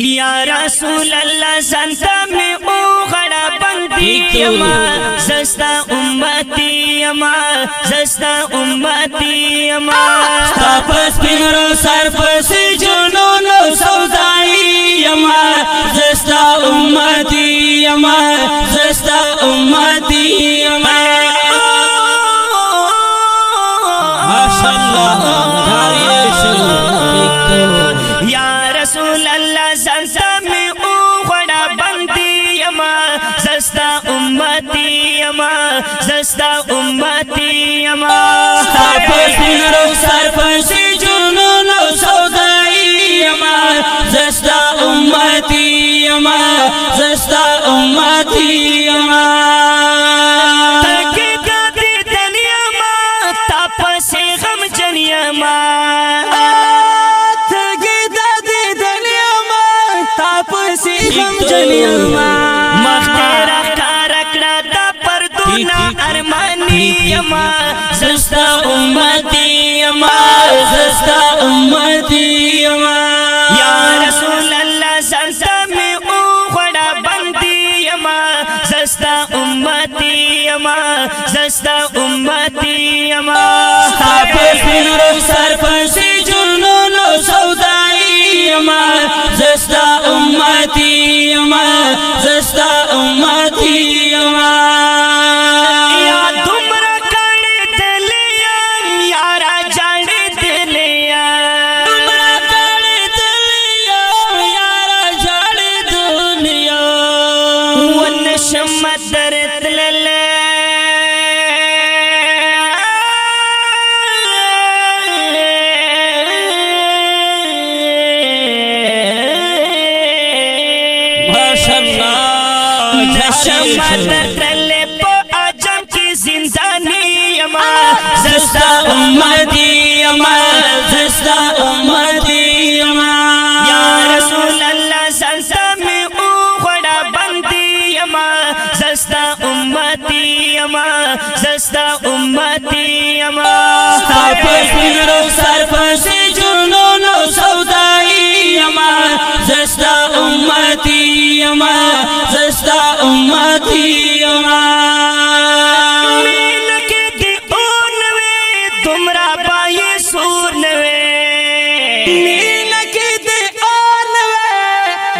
या रसूल अल्लाह संता में ओ गड़ा बंदी यमा सस्ता उम्मती यमा सस्ता उम्मती यमा तापस पिंगरो सर पर से जुनून सौदाई यमा सस्ता उम्मती यमा सस्ता उम्मती यमा माशाअल्लाह या रसूल अल्लाह संता में ओ गड़ा बंदी यमा सस्ता उम्मती यमा सस्ता उम्मती यमा तापस पिंगरो सर पर से जुनून सौदाई यमा सस्ता उम्मती यमा सस्ता उम्मती यमा तके दादी दुनिया मा तापस गम जनिया मा तके दादी दुनिया मा तापस गम जनिया मा मखतेरा कारकड़ा दा परदुना अरमानी यमा सस्ता उम्मती यमा सस्ता उम्मती यमा या रसूल अल्लाह संता में ओ गड़ा बंदी यमा सस्ता उम्मती यमा सस्ता उम्मती यमा तापस पिंगरो सर पर से जुनून सौदाई यमा सस्ता उम्मती यमा सस्ता उम्मती यमा या तुमरा कड़े दिलिया यारा जाने दिलिया तुमरा काले दिलिया यारा जाने दुनिया वन शमदर तलले शमदर तले पो आजम की जिंदानी यमा सस्ता उम्मती यमा सस्ता उम्मती यमा या रसूल अल्लाह संता में ओ गड़ा बंदी यमा सस्ता उम्मती यमा सस्ता उम्मती यमा तापस पिंगरो सर पर से जुनून सौदाई यमा सस्ता उम्मती यमा सस्ता उम्मती यमा मीन के दी ओनवे तुमरा बाये सूरनवे नील के दे ओनवे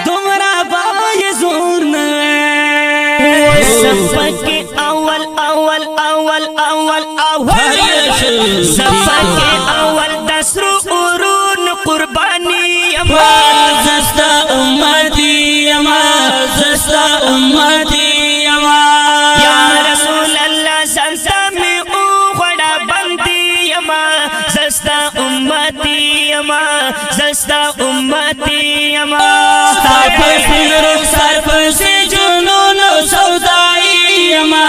तुमरा बाय ज़ूरनवे सफर के अव्वल अव्वल अव्वल अव्वल अव्वल सफर के अव्वल दसरू उरून कुर्बानी यमा सस्ता उम्मती यमा सस्ता उम्मती यमा या रसूल अल्लाह संता में ओ गड़ा बंदी यमा सस्ता उम्मती यमा सस्ता उम्मती यमा तापस पिंगरो सर पर से जुनून सौदाई यमा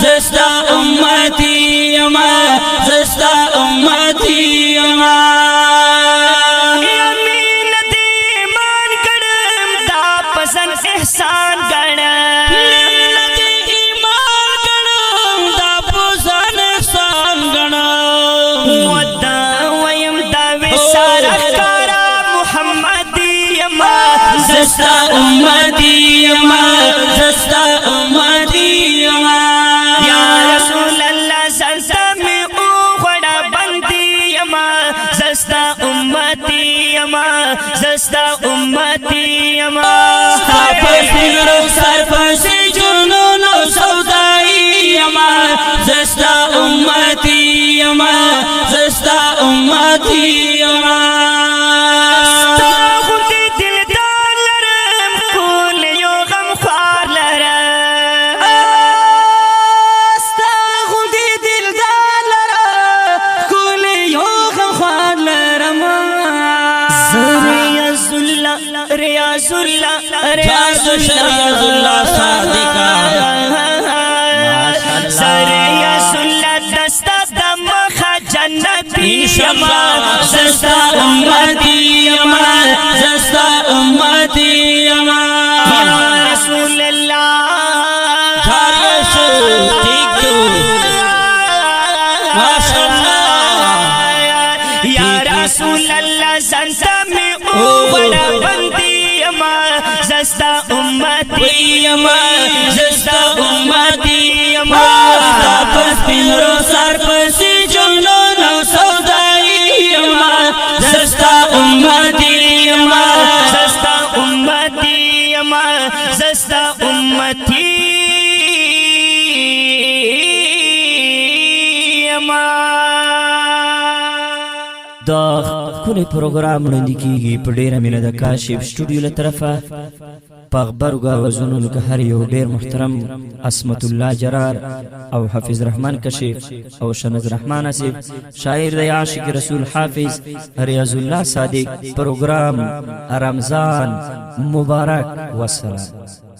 सस्ता उम्मती यमा सस्ता उम्मती यमा अमीन दी ईमान गड़म दा पसंद एहसान गड़म ईमान गणम दा पुसन सान गणम वदा वयम दा विसारा कारा मुहम्मदी यमा सस्ता उम्मती यमा सस्ता उम्मती यमा या रसूल अल्लाह संता में ओ गड़ा बंदी यमा सस्ता उम्मती यमा सस्ता उम्मती यमा तापस पिंगरो सर पर से जुनून सौदाई यमा सस्ता उम्मती यमा सस्ता उम्मती यमा खुदी दिलदार लरम कुल यो गम ख्वार लरम खुदी दिलदार लरा कुल योग ख्वार लरमा रियाजुल्लाह रियाजुल्लाह सादिका रियाजुल्लाह दस्ता दम खा जन्नती यमा सस्ता उम्मती यमा सस्ता उम्मती यमा या रसूल अल्लाह माशाअल्लाह या रसूल अल्लाह संता में ओ बड़ा बंदी यमा زستا امتی یما زستا امتی یما پس پینرو سر پسی جملو نو سودائی یما زستا امتی یما زستا امتی یما زستا امتی یما دا خپل پروګرام وړاندې کیږي په ډیره مینه د کاشف سټوډیو له طرفه په خبرو غوښنو لکه هر یو ډیر محترم عصمت الله جرار او حافظ رحمان کشف او شنز رحمان اسف شاعر د عاشق رسول حافظ ریاض الله صادق پروګرام رمضان مبارک والسلام